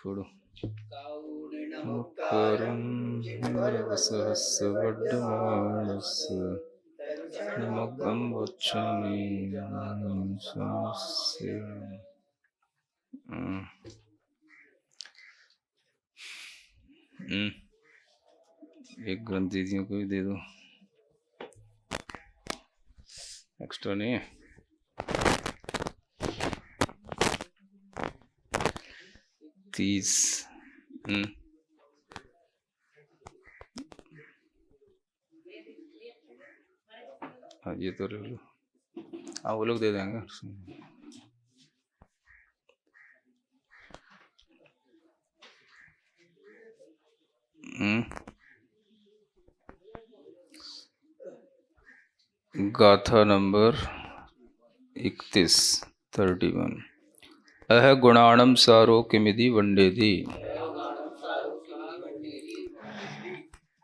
ఇప్పుడు ముఖరం సహస్రవడ్డమానస్ మొగ్గం వచ్చని సమస్య। एक ग्रंथ दीदियों को भी दे दो, एक्स्ट्रा नहीं है। तीस हाँ ये तो ले लो। हाँ वो लोग दे देंगे। गाथा नंबर 31 अह गुणाणम सारो किमिति वंडेति।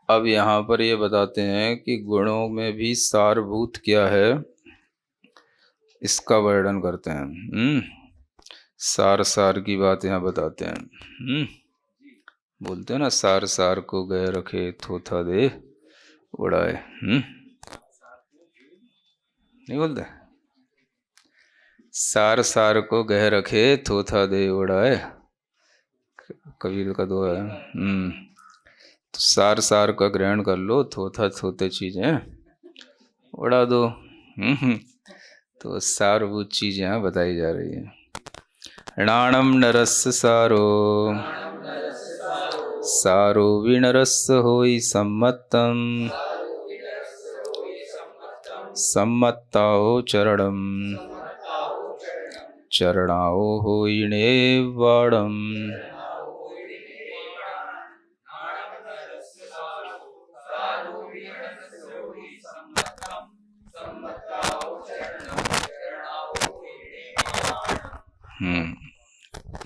अब यहाँ पर ये बताते हैं कि गुणों में भी सारभूत क्या है, इसका वर्णन करते हैं। सार की बात यहाँ बताते हैं। बोलते हैं ना, सार को गए रखे थोथा दे उड़ाए। नहीं बोलते? सार को गह रखे थोथा दे उड़ाए, कबीर का दो है। तो सार का ग्रहण कर लो, थोते चीजें उड़ा दो। तो सारभूत चीज यहाँ बताई जा रही है। णाणम नरस्य सारो सारो विनरस्य होई सम्मतम सम्मत्ताओ चरणम चरणाओ होइणे वाड़म।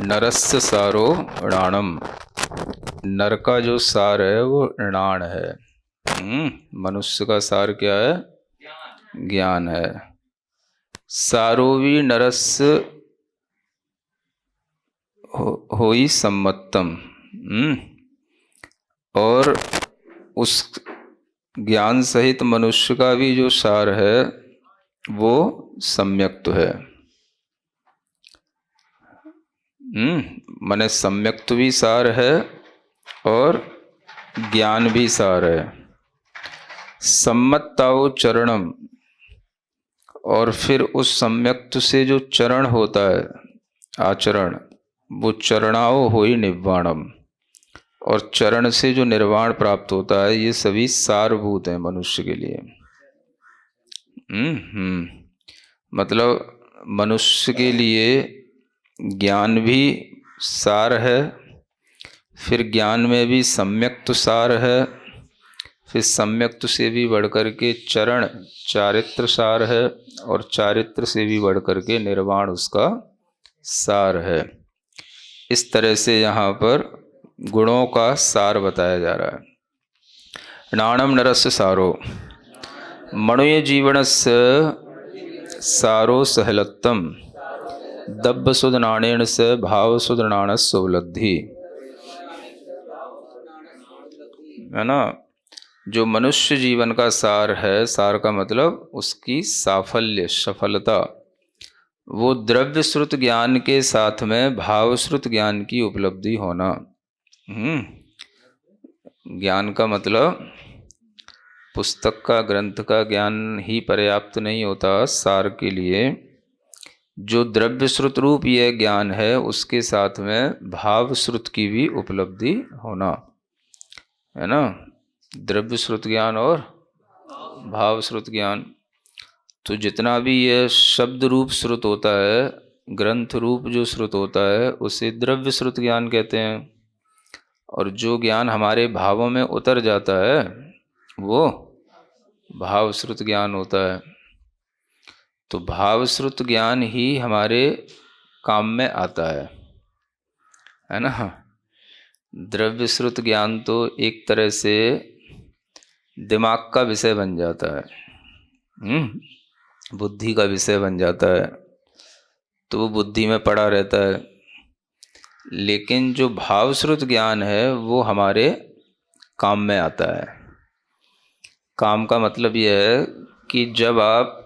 नरस्य सारो णाणम, नर का जो सार है वो णाण है। मनुष्य का सार क्या है? ज्ञान है। सारोवी नरस्य होई सम्मतम, और उस ज्ञान सहित मनुष्य का भी जो सार है वो सम्यक्त है। माने सम्यक्त भी सार है और ज्ञान भी सार है। सम्मत्ताओ चरणम, और फिर उस सम्यक्त से जो चरण होता है, आचरण, वो चरणाओ होई निर्वाणम, और चरण से जो निर्वाण प्राप्त होता है, ये सभी सारभूत हैं मनुष्य के लिए। मतलब मनुष्य के लिए ज्ञान भी सार है, फिर ज्ञान में भी सम्यक्त सार है, फिर सम्यक्त से भी बढ़कर के चरण चारित्र सार है, और चारित्र से भी बढ़कर के निर्वाण उसका सार है। इस तरह से यहाँ पर गुणों का सार बताया जा रहा है। नाणम नरस्य सारो मणुय जीवनस्य सारो सहलत्तम दब्ब सुद नाणेन से भाव सुद नाणस्य उपलब्धि। है ना? जो मनुष्य जीवन का सार है, सार का मतलब उसकी साफल्य, सफलता, वो द्रव्य श्रुत ज्ञान के साथ में भाव श्रुत ज्ञान की उपलब्धि होना। ज्ञान का मतलब पुस्तक का, ग्रंथ का ज्ञान ही पर्याप्त नहीं होता सार के लिए। जो द्रव्य श्रुत रूप यह ज्ञान है, उसके साथ में भाव श्रुत की भी उपलब्धि होना, है ना? द्रव्य श्रुत ज्ञान और भाव श्रुत ज्ञान। तो जितना भी यह शब्द रूप श्रुत होता है, ग्रंथ रूप जो श्रुत होता है, उसे द्रव्य श्रुत ज्ञान कहते हैं। और जो ज्ञान हमारे भावों में उतर जाता है वो भाव श्रुत ज्ञान होता है। तो भाव श्रुत ज्ञान ही हमारे काम में आता है ना? द्रव्य श्रुत ज्ञान तो एक तरह से दिमाग का विषय बन जाता है, बुद्धि का विषय बन जाता है, तो वो बुद्धि में पड़ा रहता है। लेकिन जो भावश्रुत ज्ञान है वो हमारे काम में आता है। काम का मतलब यह है कि जब आप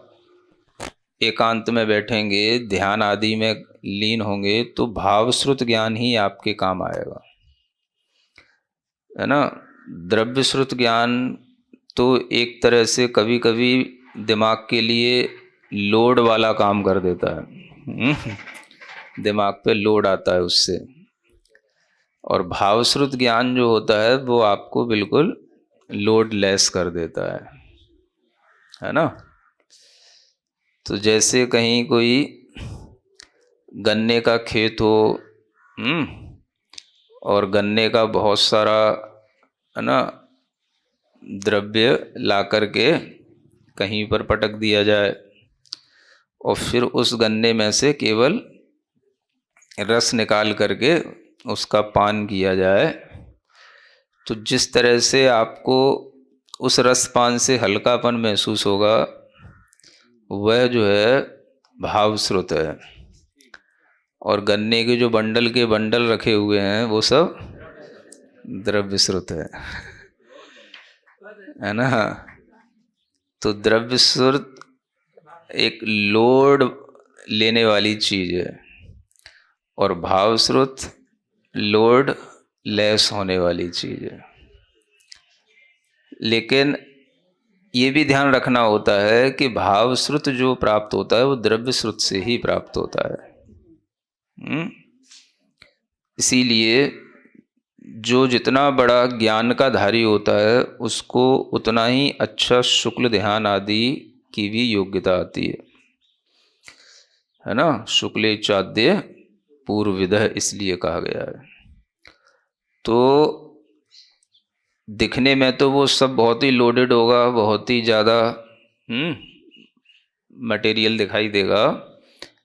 एकांत में बैठेंगे, ध्यान आदि में लीन होंगे, तो भावश्रुत ज्ञान ही आपके काम आएगा, है ना। द्रव्य श्रुत ज्ञान तो एक तरह से कभी कभी दिमाग के लिए लोड वाला काम कर देता है। दिमाग पे लोड आता है उससे। और भावश्रुत ज्ञान जो होता है वो आपको बिल्कुल लोड लेस कर देता है ना। तो जैसे कहीं कोई गन्ने का खेत हो, और गन्ने का बहुत सारा, है ना, द्रव्य ला करके कहीं पर पटक दिया जाए और फिर उस गन्ने में से केवल रस निकाल करके उसका पान किया जाए, तो जिस तरह से आपको उस रसपान से हल्कापन महसूस होगा, वह जो है भावश्रुत है। और गन्ने के जो बंडल के बंडल रखे हुए हैं वो सब द्रव्य श्रुत है ना। तो द्रव्य श्रुत एक लोड लेने वाली चीज है और भावश्रुत लोड लेस होने वाली चीज है। लेकिन ये भी ध्यान रखना होता है कि भावश्रुत जो प्राप्त होता है वो द्रव्य श्रुत से ही प्राप्त होता है। इसीलिए जो जितना बड़ा ज्ञान का धारी होता है उसको उतना ही अच्छा शुक्ल ध्यान आदि की भी योग्यता आती है ना। शुक्ले चाद्य पूर्वविदः इसलिए कहा गया है। तो दिखने में तो वो सब बहुत ही लोडेड होगा, बहुत ही ज़्यादा मटेरियल दिखाई देगा,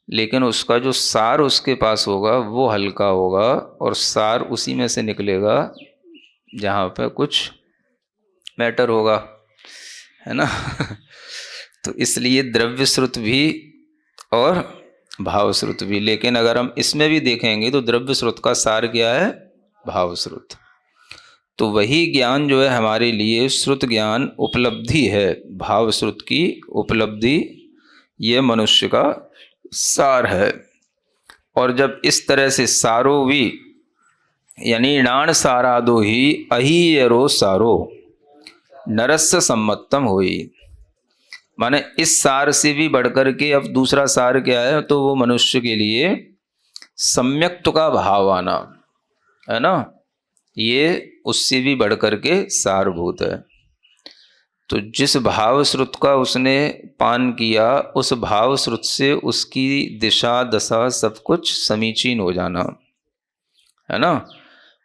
लेकिन उसका जो सार उसके पास होगा वो हल्का होगा और सार उसी में से निकलेगा जहाँ पे कुछ मैटर होगा, है ना। तो इसलिए द्रव्य श्रुत भी और भावश्रुत भी। लेकिन अगर हम इसमें भी देखेंगे तो द्रव्य श्रुत का सार क्या है? भावश्रुत। तो वही ज्ञान जो है हमारे लिए श्रुत ज्ञान उपलब्धि है, भावश्रुत की उपलब्धि, ये मनुष्य का सार है। और जब इस तरह से सारो भी यानी नाण सारादो ही अहीयरो सारो नरस्य सम्मतम हुई, माने इस सार से भी बढ़कर के अब दूसरा सार क्या है? तो वो मनुष्य के लिए सम्यक्त्व का भाव आना, है ना, ये उससे भी बढ़कर के सारभूत है। तो जिस भाव श्रुत का उसने पान किया, उस भाव श्रुत से उसकी दिशा दशा सब कुछ समीचीन हो जाना, है ना,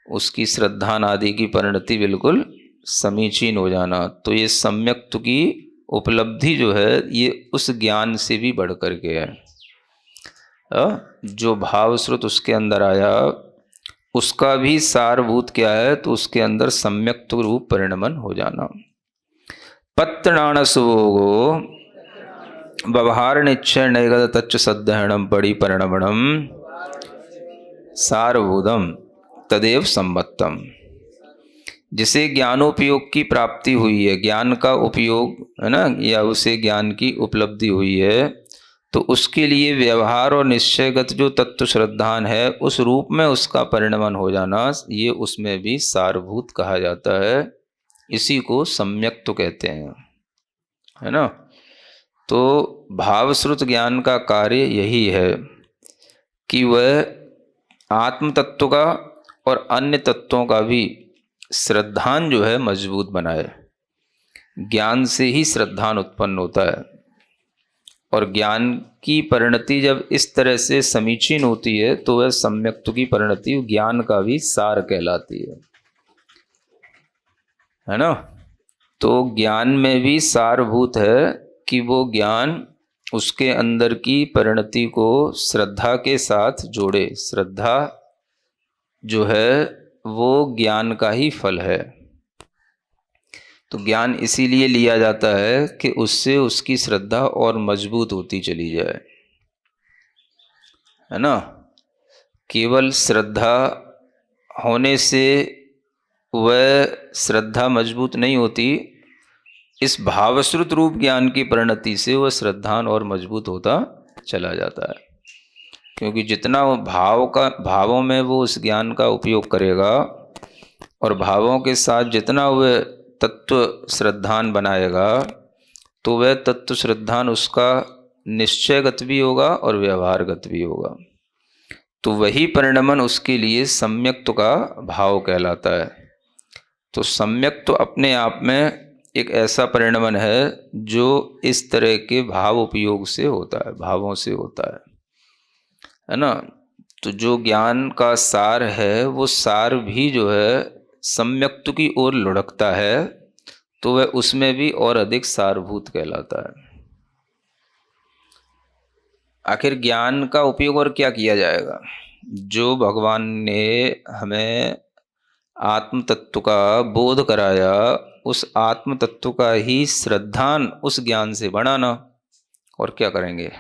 उसकी श्रद्धा आदि की परिणति बिल्कुल समीचीन हो जाना। तो ये सम्यक्त्व की उपलब्धि जो है ये उस ज्ञान से भी बढ़ कर के है। जो भाव श्रुत उसके अंदर आया उसका भी सारभूत क्या है? तो उसके अंदर सम्यक्त्व रूप परिणमन हो जाना। पत्रणाण सुभोगो व्यवहार निश्चय नैगत तच्च सद्धरणम पड़ी परिणमणम सारभूतम तदेव सम्मतम। जिसे ज्ञानोपयोग की प्राप्ति हुई है, ज्ञान का उपयोग है ना, या उसे ज्ञान की उपलब्धि हुई है, तो उसके लिए व्यवहार और निश्चयगत जो तत्व श्रद्धान है उस रूप में उसका परिणमन हो जाना, ये उसमें भी सारभूत कहा जाता है। इसी को सम्यक्त्व कहते हैं, है ना। तो भावश्रुत ज्ञान का कार्य यही है कि वह आत्म तत्व का और अन्य तत्वों का भी श्रद्धान जो है मजबूत बनाए। ज्ञान से ही श्रद्धान उत्पन्न होता है और ज्ञान की परिणति जब इस तरह से समीचीन होती है तो वह सम्यक्त्व की परिणति ज्ञान का भी सार कहलाती है ना। तो ज्ञान में भी सारभूत है कि वो ज्ञान उसके अंदर की परिणति को श्रद्धा के साथ जोड़े। श्रद्धा जो है वो ज्ञान का ही फल है। तो ज्ञान इसीलिए लिया जाता है कि उससे उसकी श्रद्धा और मजबूत होती चली जाए, है ना। केवल श्रद्धा होने से वह श्रद्धा मजबूत नहीं होती, इस भावश्रुत रूप ज्ञान की परिणति से वह श्रद्धान और मजबूत होता चला जाता है। क्योंकि जितना वो भावों में वो उस ज्ञान का उपयोग करेगा और भावों के साथ जितना वह तत्व श्रद्धान बनाएगा, तो वह तत्व श्रद्धान उसका निश्चयगत भी होगा और व्यवहारगत भी होगा। तो वही परिणमन उसके लिए सम्यक्त्व का भाव कहलाता है। तो सम्यक्त्व अपने आप में एक ऐसा परिणमन है जो इस तरह के भाव उपयोग से होता है, भावों से होता है ना। तो जो ज्ञान का सार है वो सार भी जो है सम्यक्त्व की ओर लुढ़कता है, तो वह उसमें भी और अधिक सारभूत कहलाता है। आखिर ज्ञान का उपयोग और क्या किया जाएगा? जो भगवान ने हमें आत्म तत्व का बोध कराया, उस आत्म तत्व का ही श्रद्धान उस ज्ञान से बढ़ाना। और क्या करेंगे?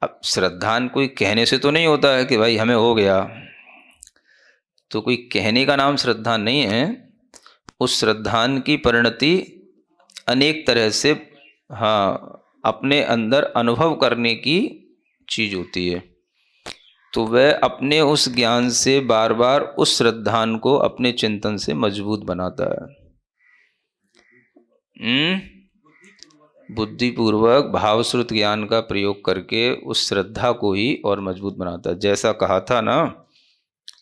अब श्रद्धान कोई कहने से तो नहीं होता है कि भाई हमें हो गया, तो कोई कहने का नाम श्रद्धान नहीं है। उस श्रद्धान की परिणति अनेक तरह से अपने अंदर अनुभव करने की चीज होती है। तो वह अपने उस ज्ञान से बार बार उस श्रद्धान को अपने चिंतन से मजबूत बनाता है। बुद्धिपूर्वक भावश्रुत ज्ञान का प्रयोग करके उस श्रद्धा को ही और मजबूत बनाता है। जैसा कहा था ना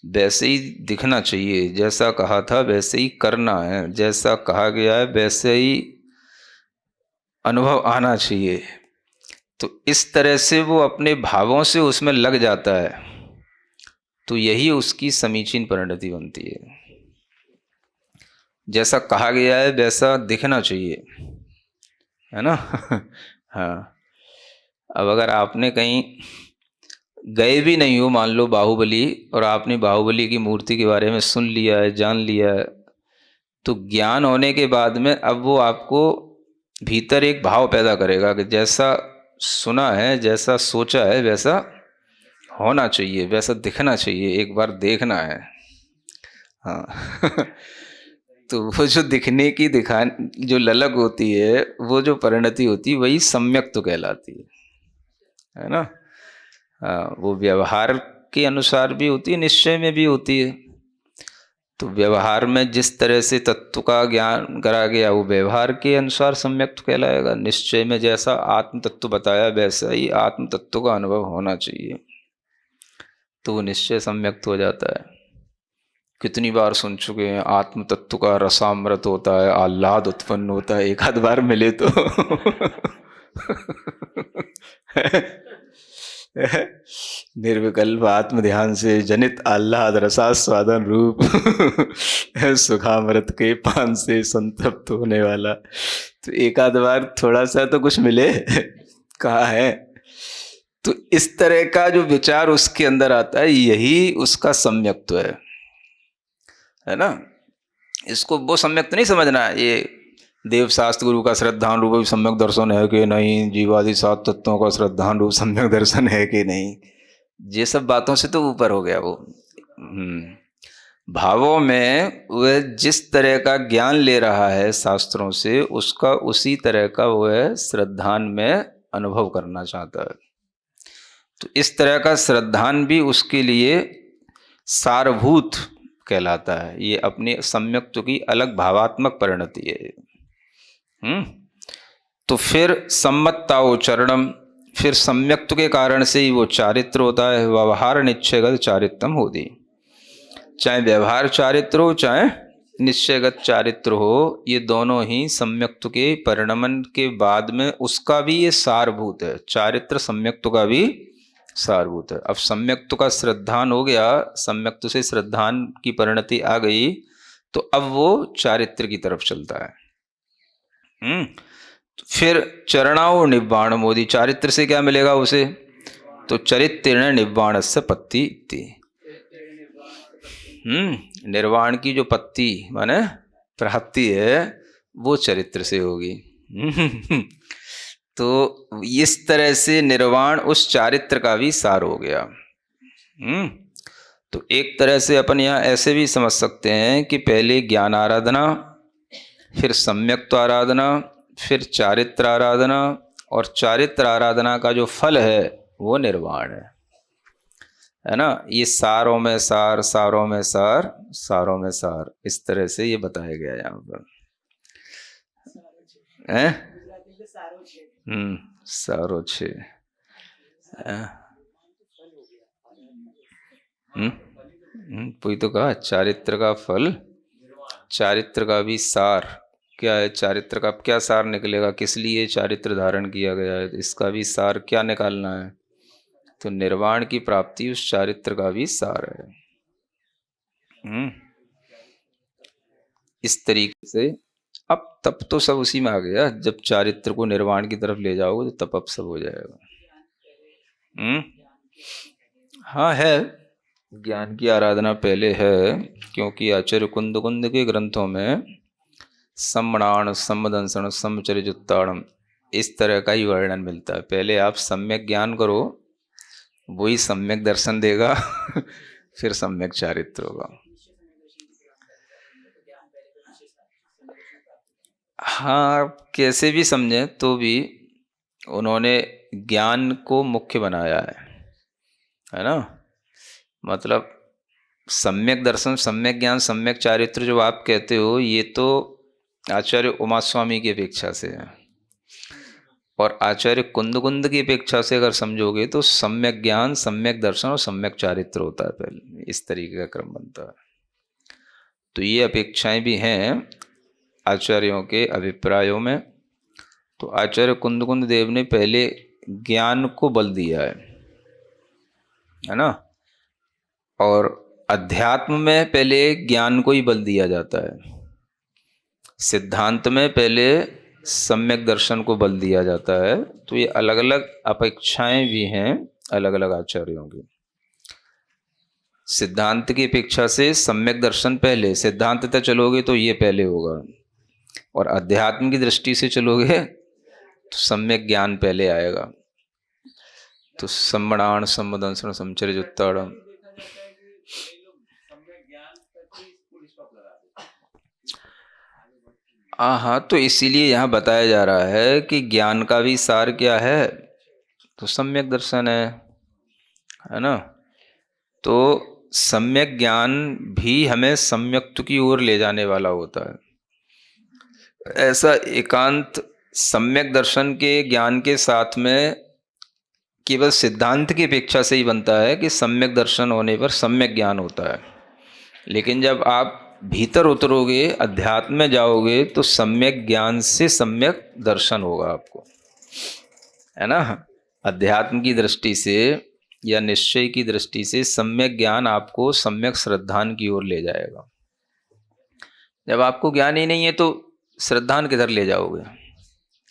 वैसे ही दिखना चाहिए, जैसा कहा था वैसे ही करना है, जैसा कहा गया है वैसे ही अनुभव आना चाहिए। तो इस तरह से वो अपने भावों से उसमें लग जाता है, तो यही उसकी समीचीन परिणति बनती है। जैसा कहा गया है वैसा दिखना चाहिए, है ना। हाँ, अब अगर आपने कहीं गए भी नहीं हो, मान लो बाहुबली, और आपने बाहुबली की मूर्ति के बारे में सुन लिया है, जान लिया है, तो ज्ञान होने के बाद में अब वो आपको भीतर एक भाव पैदा करेगा कि जैसा सुना है, जैसा सोचा है वैसा होना चाहिए, वैसा दिखना चाहिए, एक बार देखना है। हाँ। तो वो जो दिखने की जो ललक होती है, वो जो परिणति होती है, वही सम्यक्त्व कहलाती है ना। हाँ, वो व्यवहार के अनुसार भी होती है, निश्चय में भी होती है। तो व्यवहार में जिस तरह से तत्व का ज्ञान करा गया वो व्यवहार के अनुसार सम्यक्त्व कहलाएगा। निश्चय में जैसा आत्म तत्व बताया वैसा ही आत्म तत्व का अनुभव होना चाहिए, तो वो निश्चय सम्यक्त्व हो जाता है। कितनी बार सुन चुके हैं, आत्म तत्व का रसामृत होता है, आह्लाद उत्पन्न होता है। एक आध बार मिले तो निर्विकल्प आत्म ध्यान से जनित आह्लाद रसास्वादन रूप सुखामृत के पान से संतृप्त होने वाला। तो एक आध बार थोड़ा सा तो कुछ मिले, कहा है। तो इस तरह का जो विचार उसके अंदर आता है, यही उसका सम्यक्त्व है ना। इसको वो सम्यक्त्व नहीं समझना है, ये देव शास्त्र गुरु का श्रद्धान रूप भी सम्यक दर्शन है कि नहीं, जीवादि सात तत्वों का श्रद्धान रूप सम्यक दर्शन है कि नहीं, ये सब बातों से तो ऊपर हो गया वो। भावों में वह जिस तरह का ज्ञान ले रहा है शास्त्रों से, उसका उसी तरह का वह श्रद्धान में अनुभव करना चाहता है। तो इस तरह का श्रद्धान भी उसके लिए सारभूत कहलाता है। ये अपने सम्यक्त्व की अलग भावात्मक परिणति है। तो फिर सम्मत्ताओ चरणम, फिर सम्यक्त्व के कारण से ही वो चारित्र होता है। व्यवहार निश्चयगत चारित्रम होती, चाहे व्यवहार चारित्र हो चाहे निश्चयगत चारित्र हो, ये दोनों ही सम्यक्त्व के परिणमन के बाद में उसका भी ये सारभूत है। चारित्र सम्यक्त्व का भी सारभूत है। अब सम्यक्त्व का श्रद्धान हो गया, सम्यक्त्व से श्रद्धान की परिणति आ गई, तो अब वो चारित्र की तरफ चलता है। तो फिर चरणाओ निब्बाण मोदी, चारित्र से क्या मिलेगा उसे? तो चरित्र निब्बाण से पत्ति इत्ति, निर्वाण की जो पत्ति माने प्राप्ति है वो चरित्र से होगी। तो इस तरह से निर्वाण उस चारित्र का भी सार हो गया। तो एक तरह से अपन यहाँ ऐसे भी समझ सकते हैं कि पहले ज्ञान आराधना, फिर सम्यक्त्व आराधना, फिर चारित्र आराधना, और चारित्र आराधना का जो फल है वो निर्वाण है ना। ये सारों में सार, सारों में सार, सारों में सार, इस तरह से ये बताया गया यहाँ पर है। सारो छे। वही तो कहा, चारित्र का फल, चारित्र का भी सार क्या है, चारित्र का क्या सार निकलेगा, किस लिए चारित्र धारण किया गया है, इसका भी सार क्या निकालना है, तो निर्वाण की प्राप्ति उस चारित्र का भी सार है। इस तरीके से अब तप तो सब उसी में आ गया, जब चारित्र को निर्वाण की तरफ ले जाओगे तो तप अब सब हो जाएगा। हाँ है, ज्ञान की आराधना पहले है, क्योंकि आचार्य कुंद कुंद के ग्रंथों में सम्मणाण, सम्मदंसण, सम्मचर्युत्ताड़म, इस तरह का ही वर्णन मिलता है। पहले आप सम्यक ज्ञान करो, वही सम्यक दर्शन देगा फिर सम्यक चारित्र होगा। हाँ, कैसे भी समझें तो भी उन्होंने ज्ञान को मुख्य बनाया है ना। मतलब सम्यक दर्शन, सम्यक ज्ञान, सम्यक चारित्र जो आप कहते हो, ये तो आचार्य उमा स्वामी की अपेक्षा से है, और आचार्य कुंद कुंद की अपेक्षा से अगर समझोगे तो सम्यक ज्ञान, सम्यक दर्शन और सम्यक चारित्र होता है पहले, इस तरीके का क्रम बनता है। तो ये अपेक्षाएं भी हैं आचार्यों के अभिप्रायों में। तो आचार्य कुंद कुंद देव ने पहले ज्ञान को बल दिया है ना, और अध्यात्म में पहले ज्ञान को ही बल दिया जाता है, सिद्धांत में पहले सम्यक दर्शन को बल दिया जाता है। तो ये अलग अलग अपेक्षाएं भी हैं अलग अलग आचार्यों की। सिद्धांत की अपेक्षा से सम्यक दर्शन पहले, सिद्धांत तक चलोगे तो ये पहले होगा, और अध्यात्म की दृष्टि से चलोगे तो सम्यक ज्ञान पहले आएगा। तो सम्मणाण, सम्मदंसण, सम्मचर्युत्ताड़म, हाँ, तो इसीलिए यहाँ बताया जा रहा है कि ज्ञान का भी सार क्या है, तो सम्यक दर्शन है ना। तो सम्यक ज्ञान भी हमें सम्यक्त्व की ओर ले जाने वाला होता है। ऐसा एकांत सम्यक दर्शन के ज्ञान के साथ में केवल सिद्धांत की अपेक्षा से ही बनता है कि सम्यक दर्शन होने पर सम्यक ज्ञान होता है, लेकिन जब आप भीतर उतरोगे, अध्यात्म में जाओगे, तो सम्यक ज्ञान से सम्यक दर्शन होगा आपको, है ना। अध्यात्म की दृष्टि से या निश्चय की दृष्टि से सम्यक ज्ञान आपको सम्यक श्रद्धान की ओर ले जाएगा। जब आपको ज्ञान ही नहीं है तो श्रद्धान किधर ले जाओगे,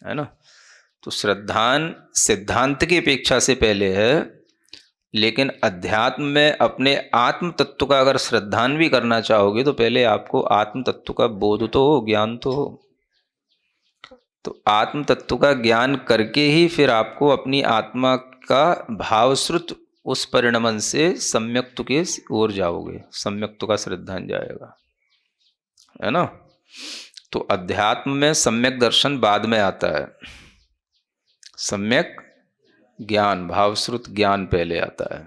है ना। तो श्रद्धान सिद्धांत की अपेक्षा से पहले है, लेकिन अध्यात्म में अपने आत्म तत्व का अगर श्रद्धान भी करना चाहोगे तो पहले आपको आत्म तत्व का बोध तो हो, ज्ञान तो हो। तो आत्म तत्व का ज्ञान करके ही फिर आपको अपनी आत्मा का भावश्रुत उस परिणमन से सम्यक्त्व के ओर जाओगे, सम्यक्त्व का श्रद्धान जाएगा, है ना। तो अध्यात्म में सम्यक दर्शन बाद में आता है, सम्यक ज्ञान, भावश्रुत ज्ञान पहले आता है,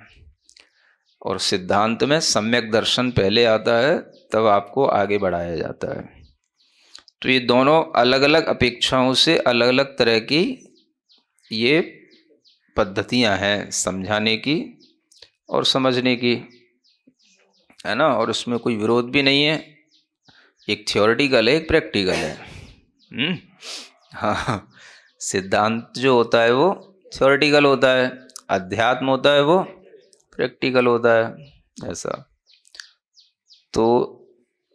और सिद्धांत में सम्यक दर्शन पहले आता है, तब आपको आगे बढ़ाया जाता है। तो ये दोनों अलग अलग अपेक्षाओं से अलग अलग तरह की ये पद्धतियां हैं समझाने की और समझने की, है ना। और उसमें कोई विरोध भी नहीं है, एक थ्योरेटिकल है, एक प्रैक्टिकल है। हाँ, सिद्धांत जो होता है वो थ्योरेटिकल होता है, अध्यात्म होता है वो प्रैक्टिकल होता है, ऐसा। तो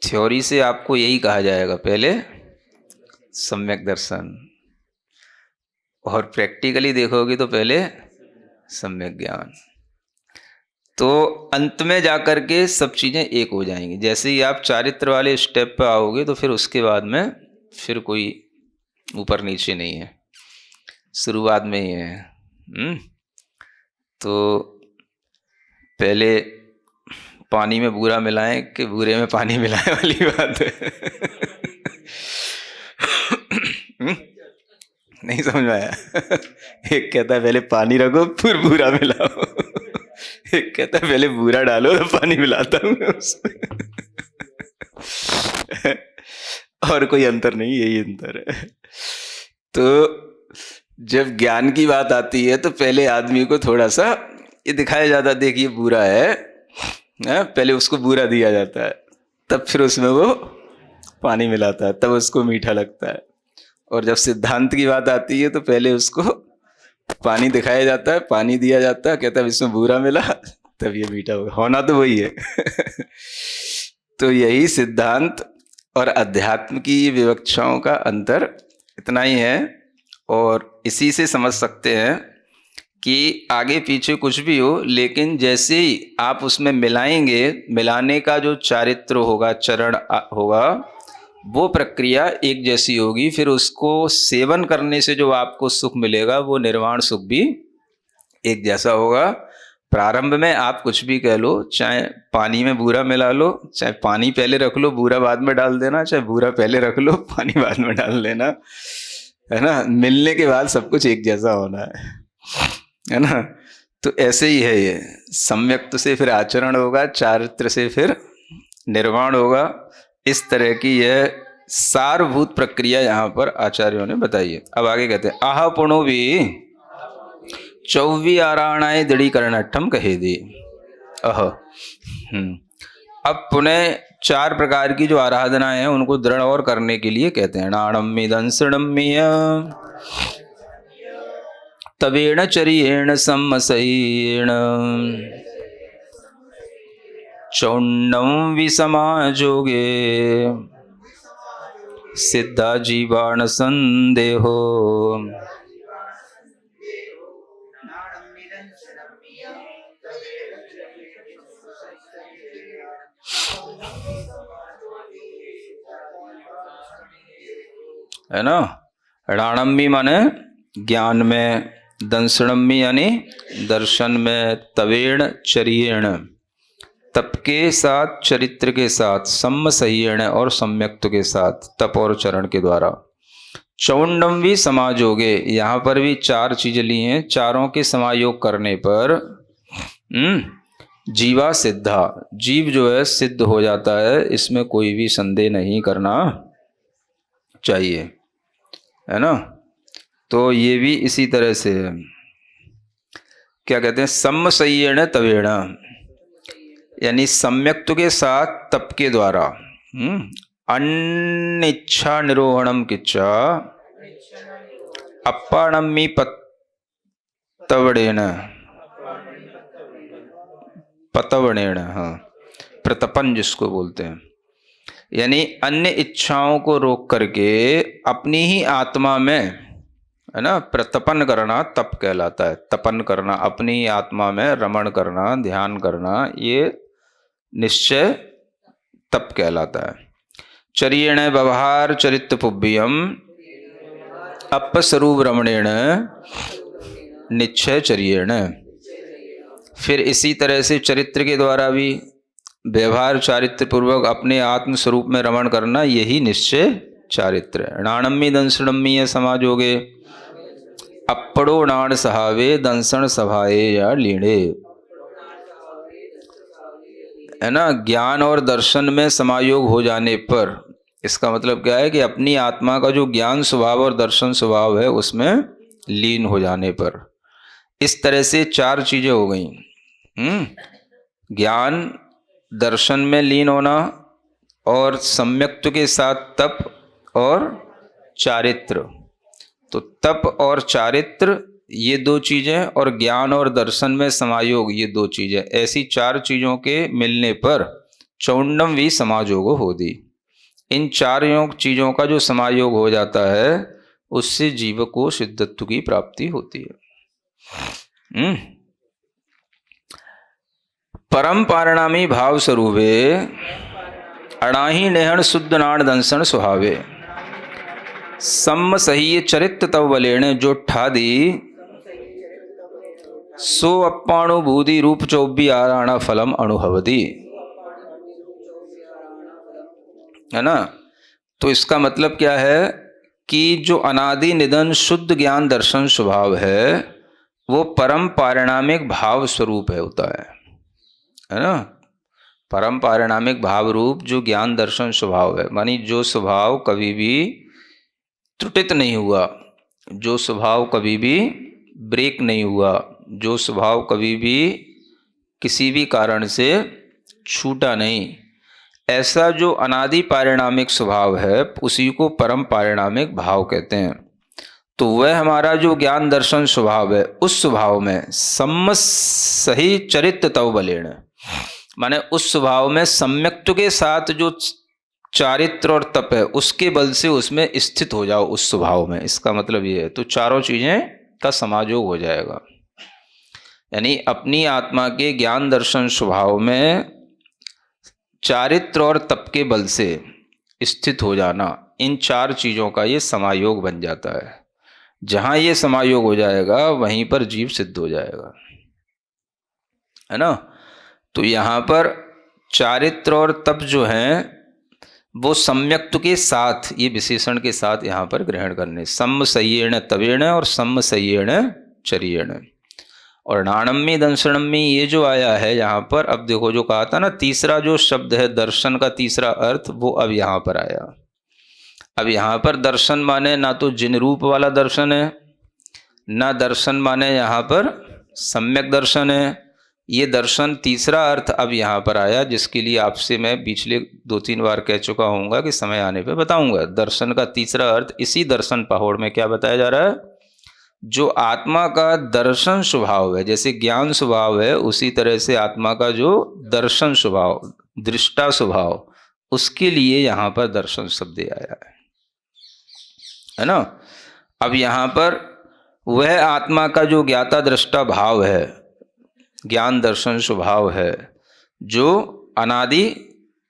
थ्योरी से आपको यही कहा जाएगा, पहले सम्यक दर्शन, और प्रैक्टिकली देखोगे तो पहले सम्यक ज्ञान। तो अंत में जाकर के सब चीज़ें एक हो जाएंगी। जैसे ही आप चारित्र वाले स्टेप पे आओगे तो फिर उसके बाद में फिर कोई ऊपर नीचे नहीं है, शुरुआत में ही है। तो पहले पानी में बूरा मिलाएं कि बूरे में पानी मिलाएं वाली बात है। नहीं समझ में आया? एक कहता है पहले पानी रखो फिर बूरा मिलाओ, एक कहता है पहले बूरा डालो तो पानी मिलाता हूँ मैं उसमें। और कोई अंतर नहीं, यही अंतर है। तो जब ज्ञान की बात आती है तो पहले आदमी को थोड़ा सा ये दिखाया जाता, देखिए बुरा है, पहले उसको बुरा दिया जाता है, तब फिर उसमें वो पानी मिलाता है, तब उसको मीठा लगता है। और जब सिद्धांत की बात आती है तो पहले उसको पानी दिखाया जाता है, पानी दिया जाता है, कहता है इसमें बुरा मिला तब ये मीठा होगा, होना तो वही है। तो यही सिद्धांत और अध्यात्म की विवक्षाओं का अंतर इतना ही है। और इसी से समझ सकते हैं कि आगे पीछे कुछ भी हो, लेकिन जैसे ही आप उसमें मिलाएंगे, मिलाने का जो चारित्र होगा, चरण होगा, वो प्रक्रिया एक जैसी होगी। फिर उसको सेवन करने से जो आपको सुख मिलेगा वो निर्वाण सुख भी एक जैसा होगा। प्रारंभ में आप कुछ भी कह लो, चाहे पानी में बूरा मिला लो, चाहे पानी पहले रख लो बूरा बाद में डाल देना, चाहे बूरा पहले रख लो पानी बाद में डाल देना, है ना। मिलने के बाद सब कुछ एक जैसा होना है ना। तो ऐसे ही है ये, सम्यक्त से फिर आचरण होगा, चारित्र से फिर निर्वाण होगा। इस तरह की यह सारभूत प्रक्रिया यहाँ पर आचार्यों ने बताई है। अब आगे कहते हैं, आह पुणो भी 24 आराणाएं दृढ़ीकरणठम कहे दे। अब पुनः 4 प्रकार की जो आराधनाएं हैं उनको दृढ़ और करने के लिए कहते हैं, नाणम्य दंसणम्य तवेण चरियेण सम्मसयेण चौण्डं विसमाजोगे सिद्धा जीवाण संदेहो। है ना। णाणम्बी माने ज्ञान में, दंसणम्बी यानी दर्शन में, तवेण चरियेण तप के साथ, चरित्र के साथ, सम्मसह्येण और सम्यक्त के साथ, तप और चरण के द्वारा। चौंडम भी समाजोगे, यहाँ पर भी 4 चीजें ली हैं। चारों के समायोग करने पर जीवा सिद्धा, जीव जो है सिद्ध हो जाता है, इसमें कोई भी संदेह नहीं करना चाहिए, है ना। तो ये भी इसी तरह से है। क्या कहते हैं, सम्मसह्येण तवेण यानी सम्यक्त के साथ, तप के द्वारा। अनिच्छा निरोहणम किच्चा अप्पाणम्मी पतवणेन, पतवणेन, हाँ, प्रतपन जिसको बोलते हैं, यानी अन्य इच्छाओं को रोक करके अपनी ही आत्मा में, है ना, प्रतपन करना तप कहलाता है। तपन करना, अपनी आत्मा में रमण करना, ध्यान करना, ये निश्चय तप कहलाता है। चरियेण व्यवहार चरित्र पुब्बियम अपस्वरूप रमणेण निश्चय चरियेण। फिर इसी तरह से चरित्र के द्वारा भी व्यवहार चारित्र पूर्वक अपने आत्म स्वरूप में रमण करना, यही निश्चय चारित्र है। नाणम्य दंसणम्य समाजोगे अपड़ो नाण सहावे दंसण सभाए या लीणे, है ना। ज्ञान और दर्शन में समायोग हो जाने पर, इसका मतलब क्या है कि अपनी आत्मा का जो ज्ञान स्वभाव और दर्शन स्वभाव है उसमें लीन हो जाने पर। इस तरह से 4 चीजें हो गई, ज्ञान, दर्शन में लीन होना, और सम्यक्त के साथ तप और चारित्र। तो तप और चारित्र ये 2 चीजें, और ज्ञान और दर्शन में समायोग ये 2 चीजें, ऐसी 4 चीजों के मिलने पर चौंडम भी समायोग होती। इन 4 चीजों का जो समायोग हो जाता है उससे जीव को सिद्धत्व की प्राप्ति होती है। परम पारणामी भाव स्वरूपे अणाही नेहण शुद्ध नाण दंसन सुहावे सम्म सही चरित्र तव बलेण जो ठादी सो अप्पाणुभूति रूप चौबी आराणा फलम अनुभवती, है ना। तो इसका मतलब क्या है कि जो अनादि निधन शुद्ध ज्ञान दर्शन स्वभाव है वो परम पारिणामिक भाव स्वरूप है होता है ना। परम पारिणामिक भाव रूप जो ज्ञान दर्शन स्वभाव है, मानी जो स्वभाव कभी भी त्रुटित नहीं हुआ, जो स्वभाव कभी भी ब्रेक नहीं हुआ, जो स्वभाव कभी भी किसी भी कारण से छूटा नहीं, ऐसा जो अनादि पारिणामिक स्वभाव है उसी को परम पारिणामिक भाव कहते हैं। तो वह हमारा जो ज्ञान दर्शन स्वभाव है उस स्वभाव में सम्म सही चरित्र तव बलेण, माने उस स्वभाव में सम्यक्त्व के साथ जो चारित्र और तप है उसके बल से उसमें स्थित हो जाओ उस स्वभाव में। इसका मतलब ये है, तो चारों चीजें का समायोग हो जाएगा, यानी अपनी आत्मा के ज्ञान दर्शन स्वभाव में चारित्र और तप के बल से स्थित हो जाना, इन चार चीजों का ये समायोग बन जाता है। जहां ये समायोग हो जाएगा वहीं पर जीव सिद्ध हो जाएगा, है ना। तो यहाँ पर चारित्र और तप जो हैं वो सम्यक्त्व के साथ, ये विशेषण के साथ यहाँ पर ग्रहण करने, सम्म संयेण तवेण और सम्म संयेण चर्येण। और नाणम्मी दंशनम्मी ये जो आया है यहाँ पर, अब देखो जो कहा था ना तीसरा जो शब्द है दर्शन का तीसरा अर्थ, वो अब यहाँ पर आया। अब यहाँ पर दर्शन माने ना तो जिन रूप वाला दर्शन है, ना दर्शन माने यहाँ पर सम्यक दर्शन है। ये दर्शन तीसरा अर्थ अब यहाँ पर आया, जिसके लिए आपसे मैं पिछले 2-3 बार कह चुका हूँगा कि समय आने पे बताऊँगा। दर्शन का तीसरा अर्थ इसी दर्शन पहाड़ में क्या बताया जा रहा है, जो आत्मा का दर्शन स्वभाव है, जैसे ज्ञान स्वभाव है उसी तरह से आत्मा का जो दर्शन स्वभाव, दृष्टा स्वभाव, उसके लिए यहाँ पर दर्शन शब्द आया है ना। अब यहाँ पर वह आत्मा का जो ज्ञाता दृष्टा भाव है, ज्ञान दर्शन स्वभाव है, जो अनादि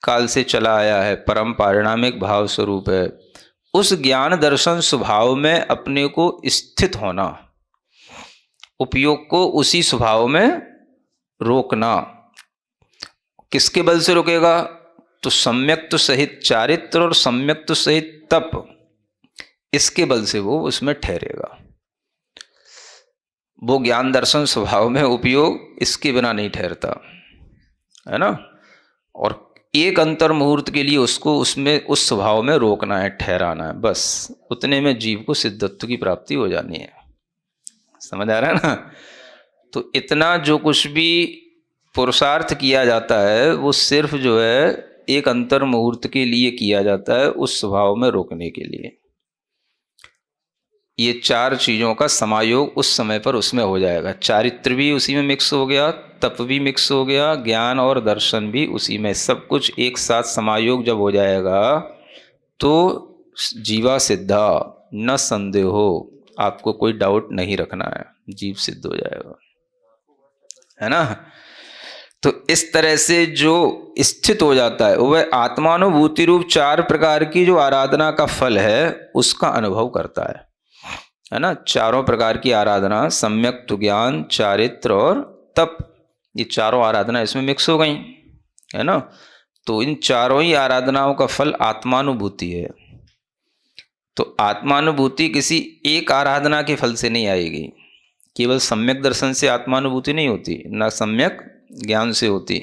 काल से चला आया है, परम पारिणामिक भाव स्वरूप है, उस ज्ञान दर्शन स्वभाव में अपने को स्थित होना, उपयोग को उसी स्वभाव में रोकना। किसके बल से रोकेगा, तो सम्यक्त्व सहित चारित्र और सम्यक्त्व सहित तप, इसके बल से वो उसमें ठहरेगा। वो ज्ञान दर्शन स्वभाव में उपयोग इसके बिना नहीं ठहरता, है ना। और एक अंतर मुहूर्त के लिए उसको उसमें उस स्वभाव में रोकना है, ठहराना है, बस उतने में जीव को सिद्धत्व की प्राप्ति हो जानी है। समझ आ रहा है ना। तो इतना जो कुछ भी पुरुषार्थ किया जाता है वो सिर्फ जो है एक अंतर मुहूर्त के लिए किया जाता है, उस स्वभाव में रोकने के लिए। ये चार चीज़ों का समायोग उस समय पर उसमें हो जाएगा। चारित्र भी उसी में मिक्स हो गया, तप भी मिक्स हो गया, ज्ञान और दर्शन भी उसी में, सब कुछ एक साथ समायोग जब हो जाएगा तो जीवा सिद्धा, न संदेह हो, आपको कोई डाउट नहीं रखना है, जीव सिद्ध हो जाएगा, है ना। तो इस तरह से जो स्थित हो जाता है वह आत्मानुभूति रूप चार प्रकार की जो आराधना का फल है उसका अनुभव करता है ना। चारों प्रकार की आराधना, सम्यक ज्ञान, चारित्र और तप, ये चारों आराधना इसमें मिक्स हो गई, है ना। तो इन चारों ही आराधनाओं का फल आत्मानुभूति है। तो आत्मानुभूति किसी एक आराधना के फल से नहीं आएगी, केवल सम्यक दर्शन से आत्मानुभूति नहीं होती, ना सम्यक ज्ञान से होती।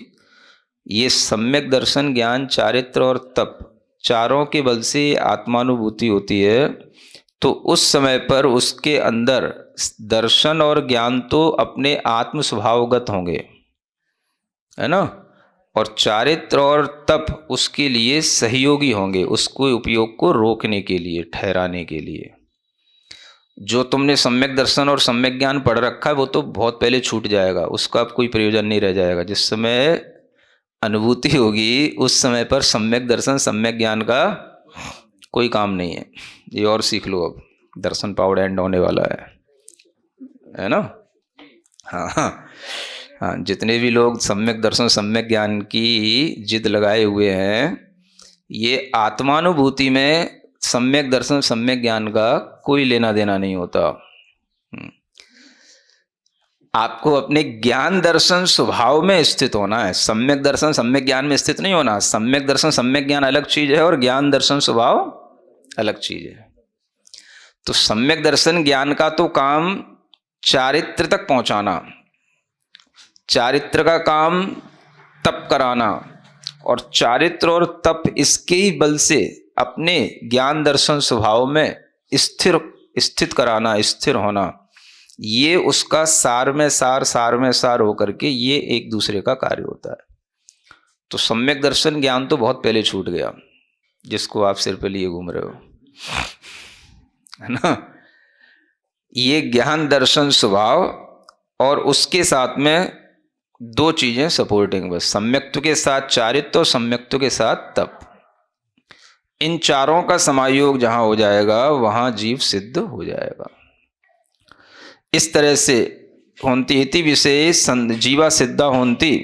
ये सम्यक दर्शन, ज्ञान, चारित्र और तप, चारों के बल से आत्मानुभूति होती है। तो उस समय पर उसके अंदर दर्शन और ज्ञान तो अपने आत्म स्वभावगत होंगे, है ना, और चारित्र और तप उसके लिए सहयोगी होंगे, उसको उपयोग को रोकने के लिए, ठहराने के लिए। जो तुमने सम्यक दर्शन और सम्यक ज्ञान पढ़ रखा है वो तो बहुत पहले छूट जाएगा, उसका अब कोई प्रयोजन नहीं रह जाएगा। जिस समय अनुभूति होगी उस समय पर सम्यक दर्शन सम्यक ज्ञान का कोई काम नहीं है। ये और सीख लो, अब दर्शन पाउड एंड होने वाला है ना। हाँ हाँ हाँ, जितने भी लोग सम्यक दर्शन सम्यक ज्ञान की जिद लगाए हुए हैं, ये आत्मानुभूति में सम्यक दर्शन सम्यक ज्ञान का कोई लेना देना नहीं होता। आपको अपने ज्ञान दर्शन स्वभाव में स्थित होना है। सम्यक दर्शन सम्यक ज्ञान में स्थित नहीं होना। सम्यक दर्शन सम्यक ज्ञान अलग चीज है और ज्ञान दर्शन स्वभाव अलग चीज है। तो सम्यक दर्शन ज्ञान का तो काम चारित्र तक पहुंचाना, चारित्र का काम तप कराना, और चारित्र और तप इसके ही बल से अपने ज्ञान दर्शन स्वभाव में स्थित कराना, स्थिर होना, ये उसका सार में सार होकर के ये एक दूसरे का कार्य होता है। तो सम्यक दर्शन ज्ञान तो बहुत पहले छूट गया, जिसको आप सिर पे लिए घूम रहे हो, है ना। ये ज्ञान दर्शन स्वभाव और उसके साथ में दो चीजें सपोर्टिंग, बस सम्यक्त्व के साथ चारित्व और सम्यक्त्व के साथ तप। इन चारों का समायोग जहां हो जाएगा वहां जीव सिद्ध हो जाएगा। इस तरह से होन्ति इति विषय जीवा सिद्धा होन्ति,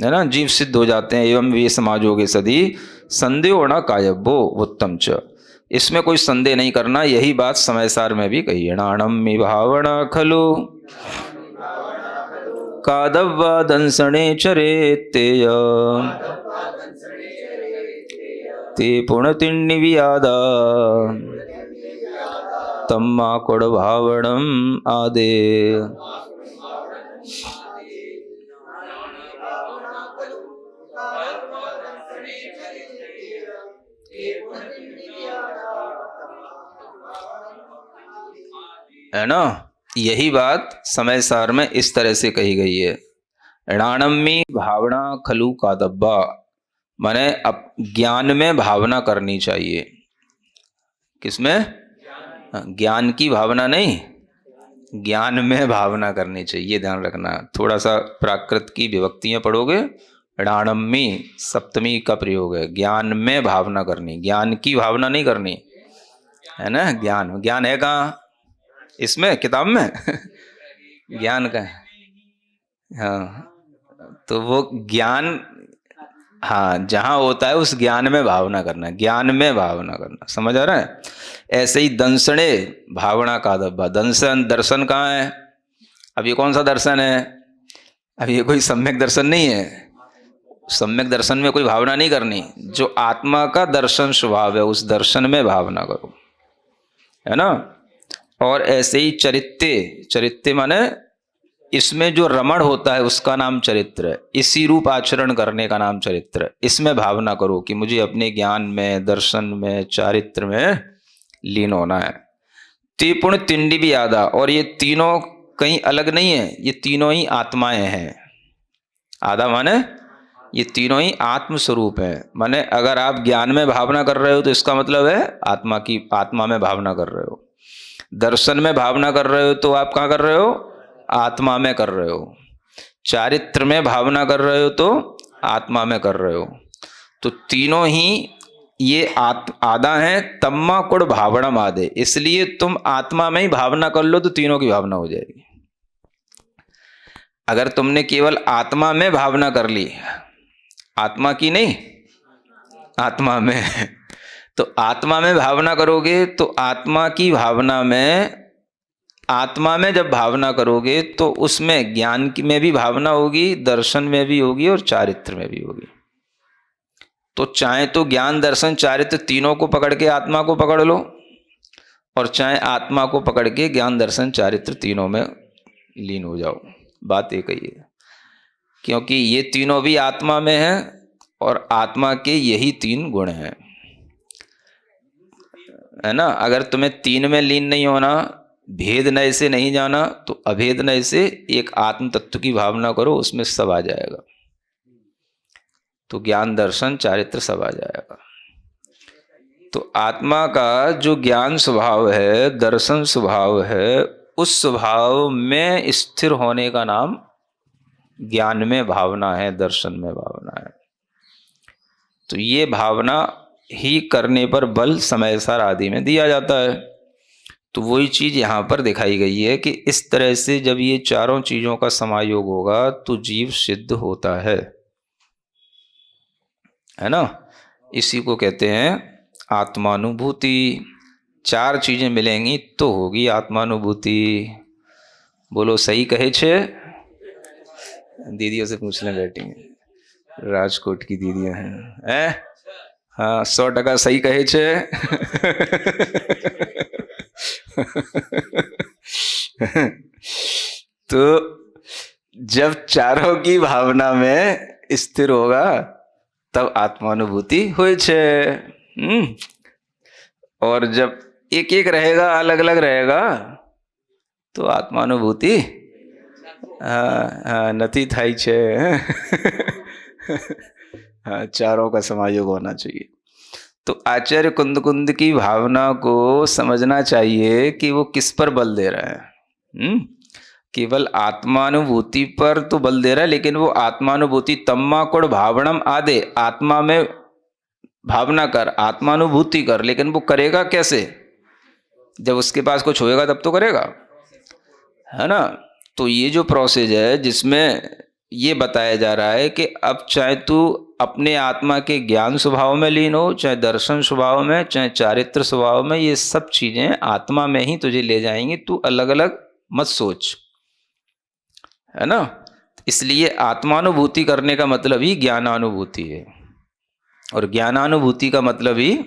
है ना, जीव सिद्ध हो जाते हैं। एवं वे समाजोगे सदी संदेहो न कायबो उत्तम च, इसमें कोई संदेह नहीं करना। यही बात समयसार में भी कही है। नाणम भावना खलु कादव्वा दंसणे चरेतेय ते पुणतिन्नि वियादा तम्मा कोड भावणम आदे। है ना, यही बात समय सार में इस तरह से कही गई है। ऋणानम्मी भावना खलु कादब्बा, माने अब ज्ञान में भावना करनी चाहिए। किसमें? ज्ञान की भावना नहीं, ज्ञान में भावना करनी चाहिए, ये ध्यान रखना। थोड़ा सा प्राकृत की विभक्तियां पढ़ोगे, ऋणानम्मी सप्तमी का प्रयोग है। ज्ञान में भावना करनी, ज्ञान की भावना नहीं करनी, है ना। ज्ञान ज्ञान है कहाँ? इसमें किताब में ज्ञान का, हाँ, तो वो ज्ञान, हाँ, जहां होता है उस ज्ञान में भावना करना, ज्ञान में भावना करना, समझ आ रहा है। ऐसे ही दंसणे भावना का दब्बा, दंसन दर्शन कहाँ है? अब ये कौन सा दर्शन है? अब ये कोई सम्यक दर्शन नहीं है। सम्यक दर्शन में कोई भावना नहीं करनी। जो आत्मा का दर्शन स्वभाव है उस दर्शन में भावना करो, है ना। और ऐसे ही चरित्य माने इसमें जो रमण होता है उसका नाम चरित्र है। इसी रूप आचरण करने का नाम चरित्र है। इसमें भावना करो कि मुझे अपने ज्ञान में, दर्शन में, चारित्र में लीन होना है। त्रिपुण तिंडी भी आदा, और ये तीनों कहीं अलग नहीं है, ये तीनों ही आत्माएं हैं। आदा माने ये तीनों ही आत्म स्वरूप है। माने अगर आप ज्ञान में भावना कर रहे हो तो इसका मतलब है आत्मा में भावना कर रहे हो। दर्शन में भावना कर रहे हो तो आप कहाँ कर रहे हो? आत्मा में कर रहे हो। चारित्र में भावना कर रहे हो तो आत्मा में कर रहे हो। तो तीनों ही ये आदा है। तम्मा कुड़ भावनम आदे, इसलिए तुम आत्मा में ही भावना कर लो तो तीनों की भावना हो जाएगी। अगर तुमने केवल आत्मा में भावना कर ली, आत्मा की नहीं, आत्मा में तो आत्मा में भावना करोगे तो आत्मा की भावना में, आत्मा में जब भावना करोगे तो उसमें ज्ञान की में भी भावना होगी, दर्शन में भी होगी और चारित्र में भी होगी। तो चाहे तो ज्ञान दर्शन चारित्र तीनों को पकड़ के आत्मा को पकड़ लो, और चाहे आत्मा को पकड़ के ज्ञान दर्शन चारित्र तीनों में लीन हो जाओ। बात एक ही है, क्योंकि ये तीनों भी आत्मा में हैं और आत्मा के यही तीन गुण हैं, है ना। अगर तुम्हें तीन में लीन नहीं होना, भेद नय से नहीं जाना, तो अभेद नय से एक आत्म तत्व की भावना करो, उसमें सब आ जाएगा। तो ज्ञान दर्शन चारित्र सब आ जाएगा। तो आत्मा का जो ज्ञान स्वभाव है, दर्शन स्वभाव है, उस स्वभाव में स्थिर होने का नाम ज्ञान में भावना है, दर्शन में भावना है। तो ये भावना ही करने पर बल समय सार आदि में दिया जाता है। तो वही चीज यहां पर दिखाई गई है कि इस तरह से जब ये चारों चीजों का समायोग होगा तो जीव सिद्ध होता है ना। इसी को कहते हैं आत्मानुभूति। चार चीजें मिलेंगी तो होगी आत्मानुभूति। बोलो सही कहे छे? दीदियों से पूछ लें बैठी हैं, राजकोट की दीदियां हैं। हाँ 100% सही कहे छे। तो जब चारों की भावना में स्थिर होगा तब आत्मानुभूति होय छे। और जब एक एक रहेगा, अलग अलग रहेगा, तो आत्मानुभूति नथी थाई छे। चारों का समायोग होना चाहिए। तो आचार्य कुंद की भावना को समझना चाहिए कि वो किस पर बल दे रहा है। केवल आत्मानुभूति पर तो बल दे रहा है, लेकिन वो आत्मानुभूति तम्माकुड़ भावनम आदे, आत्मा में भावना कर, आत्मानुभूति कर, लेकिन वो करेगा कैसे? जब उसके पास कुछ होएगा तब तो करेगा, है ना। तो ये जो प्रोसेस है जिसमें ये बताया जा रहा है कि अब चाहे तू अपने आत्मा के ज्ञान स्वभाव में लीन हो, चाहे दर्शन स्वभाव में, चाहे चारित्र स्वभाव में, ये सब चीजें आत्मा में ही तुझे ले जाएंगी। तू अलग अलग मत सोच, है ना। इसलिए आत्मानुभूति करने का मतलब ही ज्ञानानुभूति है, और ज्ञानानुभूति का मतलब ही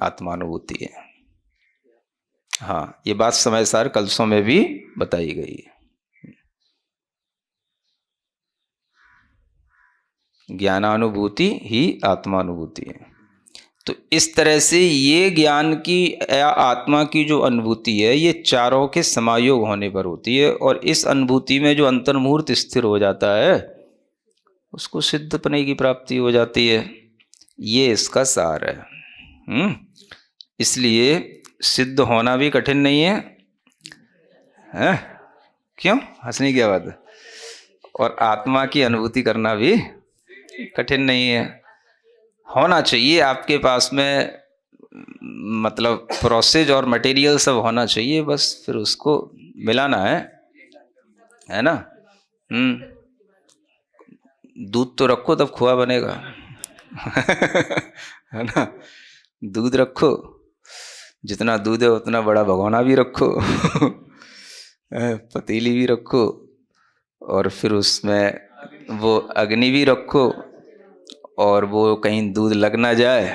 आत्मानुभूति है। हाँ, ये बात समय सार कलसों में भी बताई गई है। ज्ञानानुभूति ही आत्मानुभूति है। तो इस तरह से ये ज्ञान की या आत्मा की जो अनुभूति है, ये चारों के समायोग होने पर होती है, और इस अनुभूति में जो अंतर्मुहूर्त स्थिर हो जाता है उसको सिद्धपने की प्राप्ति हो जाती है। ये इसका सार है। इसलिए सिद्ध होना भी कठिन नहीं है, हैं? क्यों हंसने की बात है? और आत्मा की अनुभूति करना भी कठिन नहीं है। होना चाहिए आपके पास में, मतलब प्रोसेस और मटेरियल सब होना चाहिए, बस फिर उसको मिलाना है ना। दूध तो रखो तब खोआ बनेगा। है ना, दूध रखो, जितना दूध है उतना बड़ा भगोना भी रखो। पतीली भी रखो, और फिर उसमें वो अग्नि भी रखो, और वो कहीं दूध लग ना जाए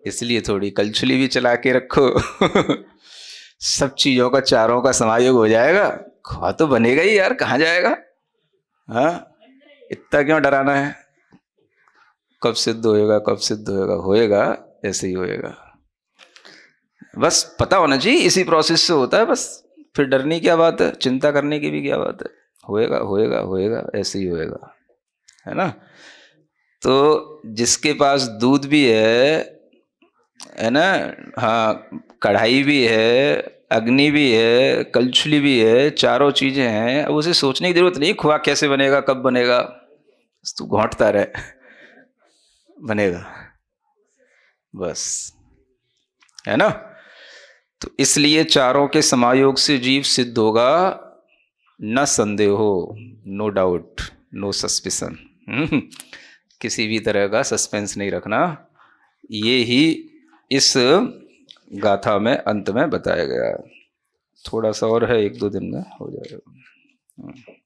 इसलिए थोड़ी कलछुली भी चला के रखो। सब चीज़ों का, चारों का समायोग हो जाएगा, खोआ तो बनेगा ही यार, कहाँ जाएगा। हाँ, इतना क्यों डराना है? कब सिद्ध होएगा, कब सिद्ध होएगा? होएगा, ऐसे ही होएगा। बस पता होना चाहिए इसी प्रोसेस से होता है, बस फिर डरने की क्या बात है, चिंता करने की भी क्या बात है। होएगा होएगा होएगा, ऐसे ही होएगा, है ना। तो जिसके पास दूध भी है ना, हाँ, कढ़ाई भी है, अग्नि भी है, कलछुली भी है, चारों चीजें हैं, अब उसे सोचने की जरूरत नहीं खोआ कैसे बनेगा, कब बनेगा, तू घोंटता रहे, बनेगा बस, है ना। तो इसलिए चारों के समायोग से जीव सिद्ध होगा, न संदेह हो, नो डाउट, नो सस्पिशन। किसी भी तरह का सस्पेंस नहीं रखना। ये ही इस गाथा में अंत में बताया गया। थोड़ा सा और है, 1-2 दिन में हो जाएगा।